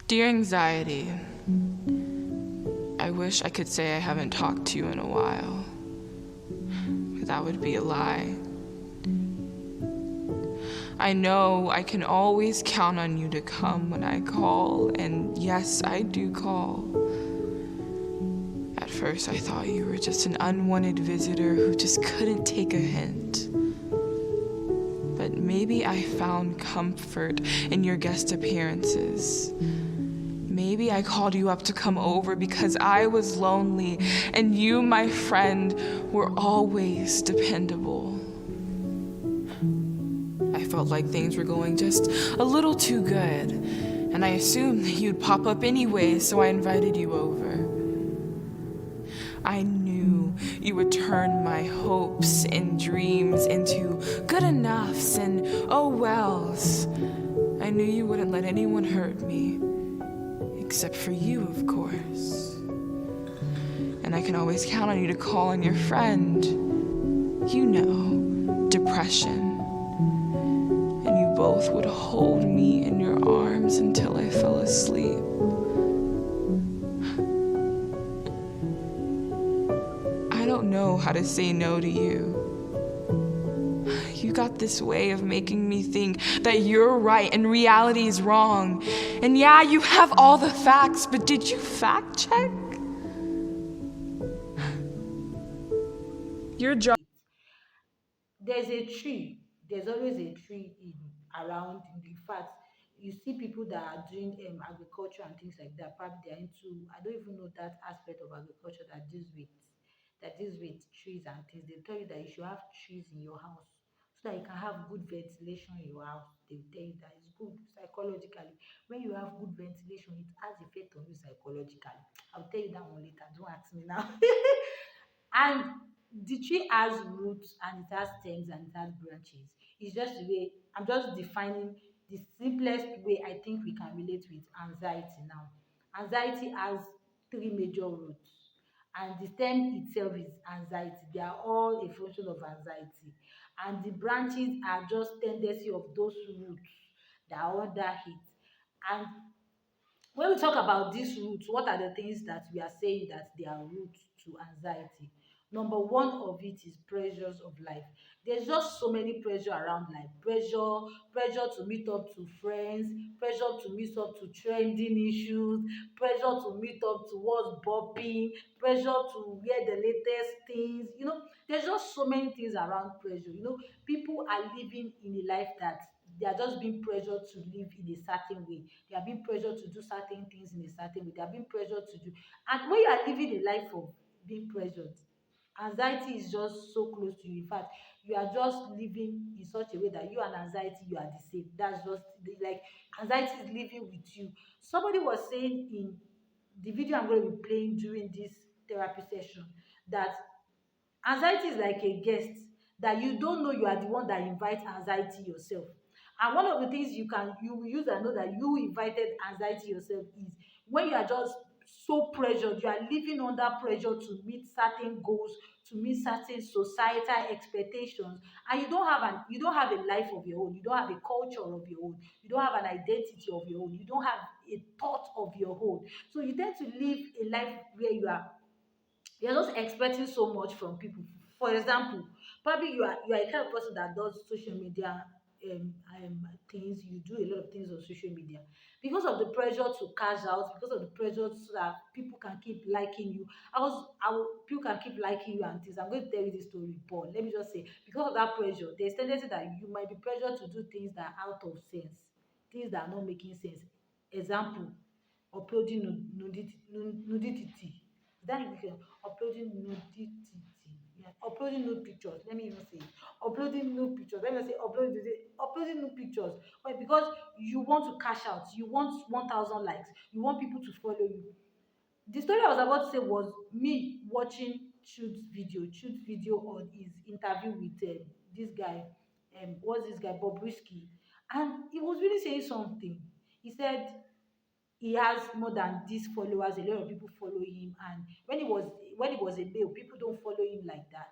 Dear anxiety, I wish I could say I haven't talked to you in a while. That would be a lie. I know I can always count on you to come when I call, and yes, I do call. At first, I thought you were just an unwanted visitor who just couldn't take a hint. But maybe I found comfort in your guest appearances. Maybe I called you up to come over because I was lonely, and you, my friend, were always dependable. I felt like things were going just a little too good, and I assumed that you'd pop up anyway, so I invited you over. I knew you would turn my hopes and dreams into good enoughs and oh wells. I knew you wouldn't let anyone hurt me, except for you, of course. And I can always count on you to call on your friend. You know, depression. And you both would hold me in your arms until I fell asleep. I don't know how to say no to you. You got this way of making me think that you're right and reality is wrong. And yeah, you have all the facts, but did you fact check? Your job. There's a tree. There's always a tree in around. In fact, you see people that are doing agriculture and things like that. Probably they're into. I don't even know that aspect of agriculture that deals with trees and things. They tell you that you should have trees in your house so that you can have good ventilation in your house. They tell you that it's good psychologically. When you have good ventilation, it has effect on you psychologically. I'll tell you that one later. Don't ask me now. And the tree has roots and it has stems and it has branches. It's just the way I'm just defining the simplest way I think we can relate with anxiety now. Anxiety has three major roots, and the stem itself is anxiety. They are all a function of anxiety, and the branches are just tendency of those roots that are under it. And when we talk about these roots, what are the things that we are saying that they are roots to anxiety? Number one of it is pressures of life. There's just so many pressure around life. Pressure to meet up to friends, pressure to meet up to trending issues, pressure to meet up to what's bopping, pressure to wear the latest things. There's just so many things around pressure. People are living in a life that they are just being pressured to live in a certain way. They are being pressured to do certain things in a certain way. They are being pressured to do. And when you are living a life of being pressured, anxiety is just so close to you. In fact, you are just living in such a way that you and anxiety, you are the same. That's just like anxiety is living with you. Somebody was saying in the video I'm going to be playing during this therapy session that anxiety is like a guest that you don't know you are the one that invite anxiety yourself. And one of the things you will use and know that you invited anxiety yourself is when you are just so pressured, you are living under pressure to meet certain goals, to meet certain societal expectations, and you don't have a life of your own, you don't have a culture of your own, you don't have an identity of your own, you don't have a thought of your own. So you tend to live a life where you're just expecting so much from people. For example, probably you are a kind of person that does social media things. You do a lot of things on social media because of the pressure to cash out, because of the pressure so that people can keep liking you. People can keep liking you and things. I'm going to tell you this story, but let me just say, because of that pressure, there's tendency that you might be pressured to do things that are out of sense, things that are not making sense. Example, uploading nudity. Is that English? Uploading nudity. Yeah, uploading nude pictures. Let me even say it. Uploading nude pictures. Let me say uploading nude pictures. Why? Because you want to cash out. You want 1,000 likes. You want people to follow you. The story I was about to say was me watching Chud's video on his interview with this guy. What's this guy? Bobrisky, and he was really saying something. He said he has more than these followers. A lot of people follow him, and when he was a male, people don't follow him like that.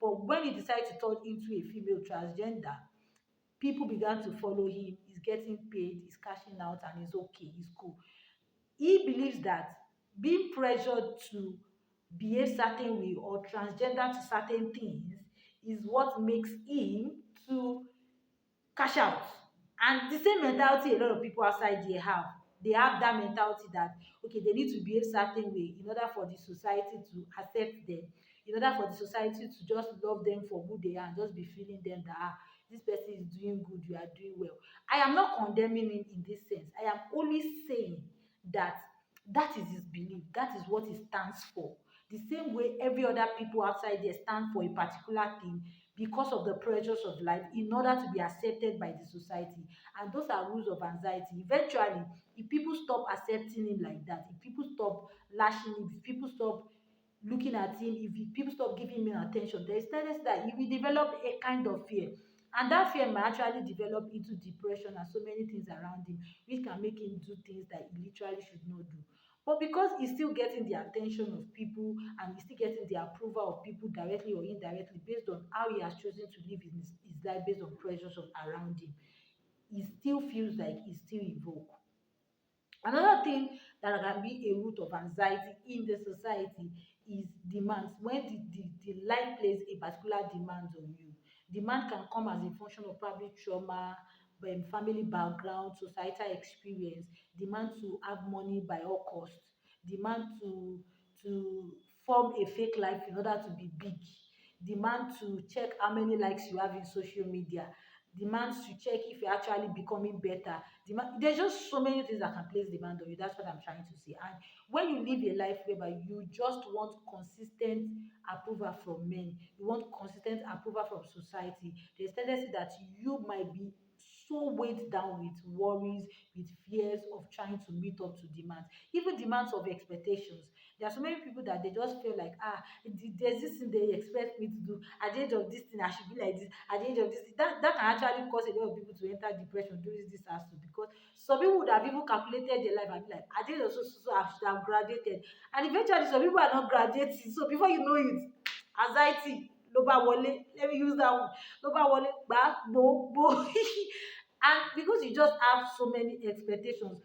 But when he decided to turn into a female transgender, people began to follow him. He's getting paid, he's cashing out, and he's okay, he's cool. He believes that being pressured to behave certain way or transgender to certain things is what makes him to cash out. And the same mentality a lot of people outside there have. They have that mentality that okay, they need to behave certain way in order for the society to accept them, in order for the society to just love them for who they are and just be feeling them that this person is doing good, you are doing well. I am not condemning him in this sense. I am only saying that that is his belief, that is what he stands for. The same way every other people outside there stand for a particular thing because of the pressures of life in order to be accepted by the society. And those are rules of anxiety. Eventually, if people stop accepting him like that, if people stop lashing him, if people stop looking at him, if people stop giving him attention, there is tendency that he will develop a kind of fear. And that fear might actually develop into depression and so many things around him, which can make him do things that he literally should not do. But because he's still getting the attention of people and he's still getting the approval of people directly or indirectly based on how he has chosen to live his life based on pressures of around him, he still feels like he's still evoked. Another thing that can be a root of anxiety in the society is demands. When the life plays a particular demand on you, demand can come as a function of probably trauma, family background, societal experience, demand to have money by all costs, demand to form a fake life in order to be big, demand to check how many likes you have in social media, demands to check if you're actually becoming better. There's just so many things that can place demand on you. That's what I'm trying to say. And when you live a life whereby you just want consistent approval from men, you want consistent approval from society, there's tendency that you might be so weighed down with worries, with fears of trying to meet up to demands, even demands of expectations. There are so many people that they just feel like, there's this thing they expect me to do. At the age of this thing, I should be like this. At the age of this, that can actually cause a lot of people to enter depression during this hassle because some people would have even calculated their life and be like, at the age of so I should have graduated. And eventually, some people are not graduating. So before you know it, anxiety, ló bá wọlé. Let me use that one. Ló bá wọlé, gbá, gbó. And because you just have so many expectations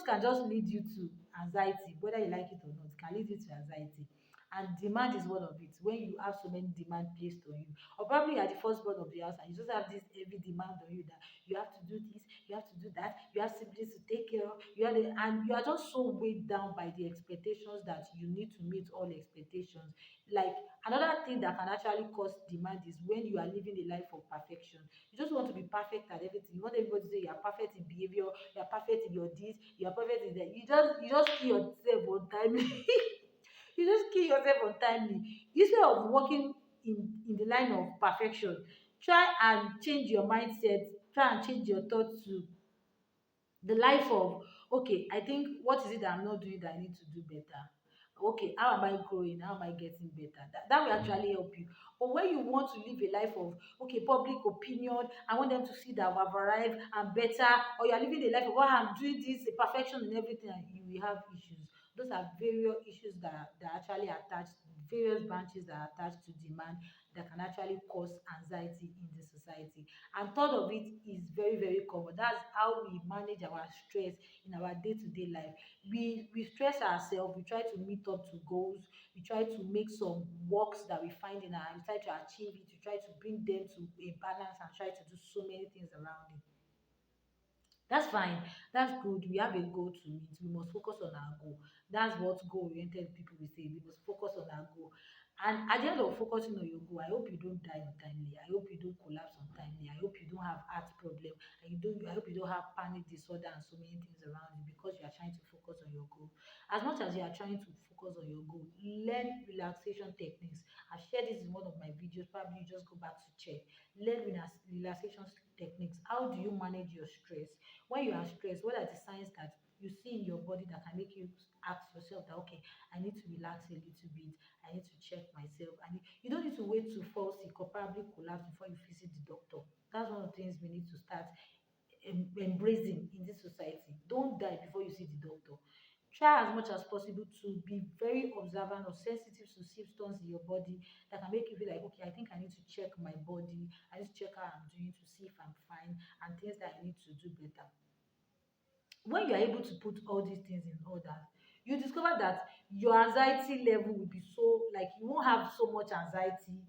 can just lead you to anxiety, whether you like it or not, can lead you to anxiety. And demand is one of it. When you have so many demand placed on you, or probably you are the firstborn of the house and you just have this heavy demand on you that you have to do this, you have to do that, you have siblings to take care of, and you are just so weighed down by the expectations that you need to meet all expectations. Like another thing that can actually cause demand is when you are living a life of perfection. You just want to be perfect at everything. You want everybody to say you are perfect in behavior, you are perfect in your this, you are perfect in that. You just kill yourself untimely. You just kill yourself untimely. Instead of working in the line of perfection, try and change your mindset, try and change your thoughts to the life of okay, I think what is it that I'm not doing that I need to do better. Okay, how am I growing, how am I getting better? That will actually help you. But when you want to live a life of okay, public opinion, I want them to see that I've arrived, I'm better, or you're living a life of oh, I'm doing this, perfection in everything, and you will have issues. Those are various issues that are actually attached, various branches that are attached to demand that can actually cause anxiety in the society. And third of it is very, very common. That's how we manage our stress in our day-to-day life. We stress ourselves, we try to meet up to goals, we try to make some works that we find in our, we try to achieve it, we try to bring them to a balance and try to do so many things around it. That's fine. That's good. We have a goal to meet. We must focus on our goal. That's what goal-oriented people will say. We must focus on our goal. And at the end of focusing on your goal, I hope you don't die untimely. I hope you don't collapse untimely. I hope you don't have heart problem. And you don't. I hope you don't have panic disorder and so many things around you because you are trying to focus on your goal. As much as you are trying to focus on your goal, learn relaxation techniques. I've shared this in one of my videos. Probably you just go back to check. Learn relaxation techniques. How do you manage your stress? When you are stressed, what are the signs that you see in your body that can make you ask yourself that okay, I need to relax a little bit, I need to check myself. And you don't need to wait to fall sick or probably collapse before you visit the doctor. That's one of the things we need to start embracing in this society. Don't die before you see the doctor. Try as much as possible to be very observant or sensitive to symptoms in your body that can make you feel like, okay, I think I need to check my body, I need to check how I'm doing to see if I'm fine and things that I need to do better. when you are able to put all these things in order, you discover that your anxiety level will be so, like, you won't have so much anxiety.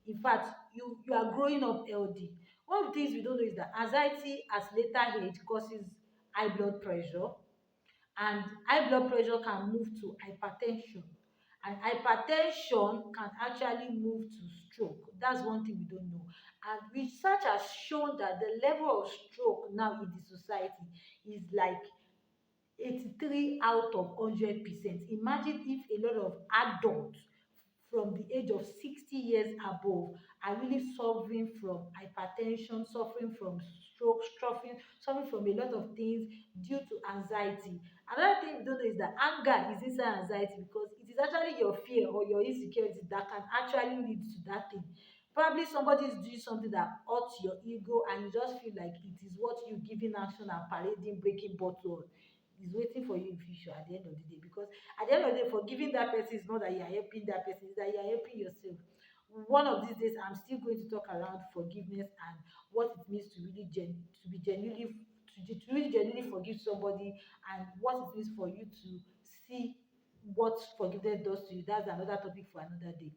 In fact, you are growing up healthy. One of the things we don't know is that anxiety at later age causes high blood pressure, and high blood pressure can move to hypertension, and hypertension can actually move to stroke. That's one thing we don't know. And research has shown that the level of stroke now in the society is like 83 out of 100%. Imagine if a lot of adults from the age of 60 years above are really suffering from hypertension, suffering from stroke, suffering from a lot of things due to anxiety. Another thing we don't know is that anger is inside anxiety, because it is actually your fear or your insecurity that can actually lead to that thing. Probably somebody is doing something that hurts your ego, and you just feel like it is what you giving action and parading, breaking bottle is waiting for you in future at the end of the day. Because at the end of the day, forgiving that person is not that you are helping that person, it's that you are helping yourself. One of these days, I'm still going to talk around forgiveness and what it means to really to be genuinely to really genuinely forgive somebody, and what it means for you to see what forgiveness does to you. That's another topic for another day.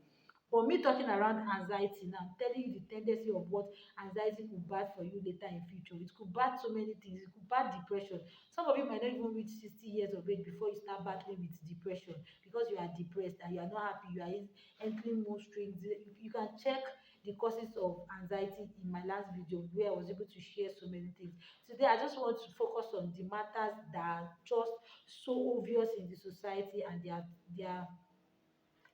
But me talking around anxiety now, I'm telling you the tendency of what anxiety could bad for you later in future. It could bad so many things. It could bad depression. Some of you might not even reach 60 years of age before you start battling with depression, because you are depressed and you are not happy. You are entering mood swings. You can check the causes of anxiety in my last video, where I was able to share so many things. Today, I just want to focus on the matters that are just so obvious in the society, and they are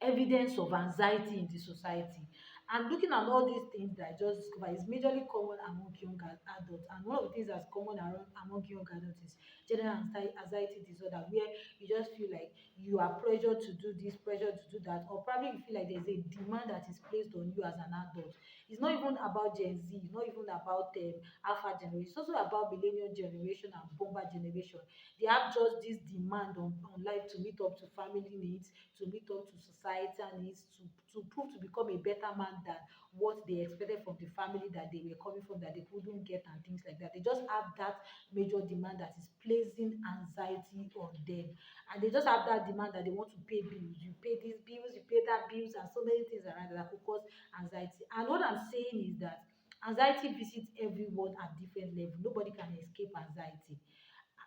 evidence of anxiety in the society. And looking at all these things that I just discovered is majorly common among young adults. And one of the things that's common around among young adults is general anxiety disorder, where you just feel like you are pressured to do this, pressured to do that, or probably you feel like there's a demand that is placed on you as an adult. It's not even about Gen Z, it's not even about Alpha generation, it's also about millennial generation and bomber generation. They have just this demand on life to meet up to family needs, to meet up to societal needs, to prove to become a better man than what they expected from the family that they were coming from, that they couldn't get, and things like that. They just have that major demand that is placing anxiety on them. And they just have that demand that they want to pay bills. You pay these bills, you pay that bills, and so many things around that could cause anxiety. And what I'm saying is that anxiety visits everyone at different level. Nobody can escape anxiety.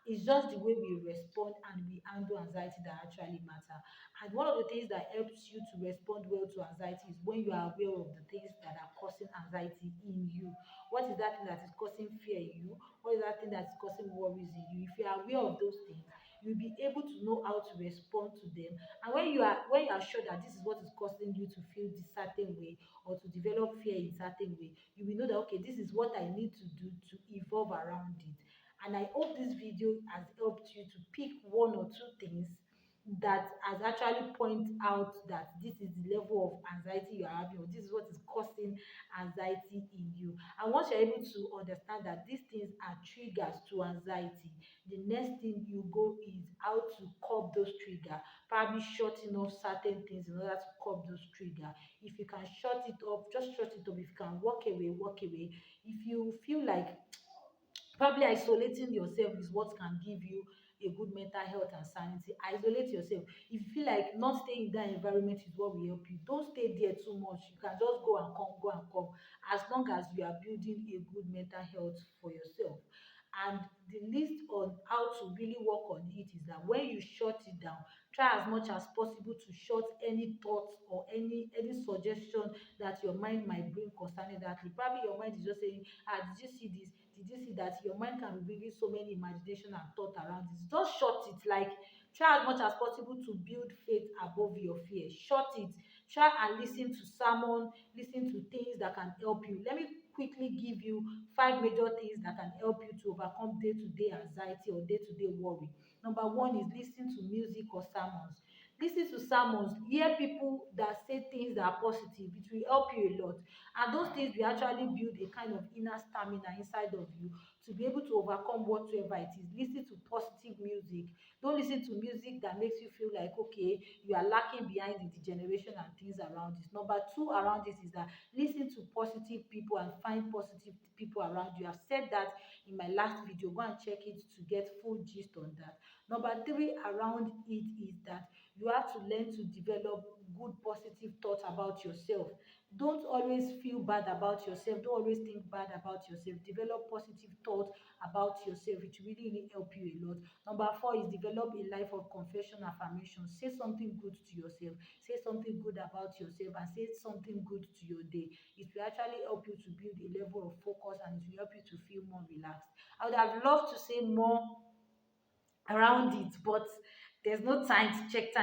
It's just the way we respond and we handle anxiety that actually matter. And one of the things that helps you to respond well to anxiety is when you are aware of the things that are causing anxiety in you. What is that thing that is causing fear in you? What is that thing that is causing worries in you? If you are aware of those things, you'll be able to know how to respond to them. And when you are sure that this is what is causing you to feel this certain way, or to develop fear in certain way, you will know that, okay, this is what I need to do to evolve around it. And I hope this video has helped you to pick one or two things that has actually point out that this is the level of anxiety you are having, or this is what is causing anxiety in you. And once you're able to understand that these things are triggers to anxiety, the next thing you go is how to curb those triggers, probably shutting off certain things in order to curb those triggers. If you can shut it off, just shut it off. If you can walk away, walk away. If you feel like probably isolating yourself is what can give you a good mental health and sanity, isolate yourself. If you feel like not staying in that environment is what will help you, don't stay there too much. You can just go and come, go and come, as long as you are building a good mental health for yourself. And the list on how to really work on it is that when you shut it down, try as much as possible to shut any thoughts or any suggestion that your mind might bring concerning that thing. Probably your mind is just saying, ah, did you see this, did you see that? Your mind can be bringing so many imagination and thought around this. Just shut it. Like, try as much as possible to build faith above your fear. Shut it. Try and listen to sermon, listen to things that can help you. Let me quickly give you 5 major things that can help you to overcome day-to-day anxiety or day-to-day worry. Number one is listen to music or sermons. Listen to sermons, hear people that say things that are positive. It will help you a lot. And those things will actually build a kind of inner stamina inside of you to be able to overcome whatever it is. Listen to positive music. Don't listen to music that makes you feel like, okay, you are lacking behind in the generation and things around this. Number two around this is that listen to positive people and find positive people around you. I've said that in my last video. Go and check it to get full gist on that. Number three around it is that you have to learn to develop good positive thoughts about yourself. Don't always feel bad about yourself. Don't always think bad about yourself. Develop positive thoughts about yourself. It will really, really help you a lot. Number four is develop a life of confession affirmation. Say something good to yourself. Say something good about yourself and say something good to your day. It will actually help you to build a level of focus and it will help you to feel more relaxed. I would have loved to say more around it, but there's no time to check time.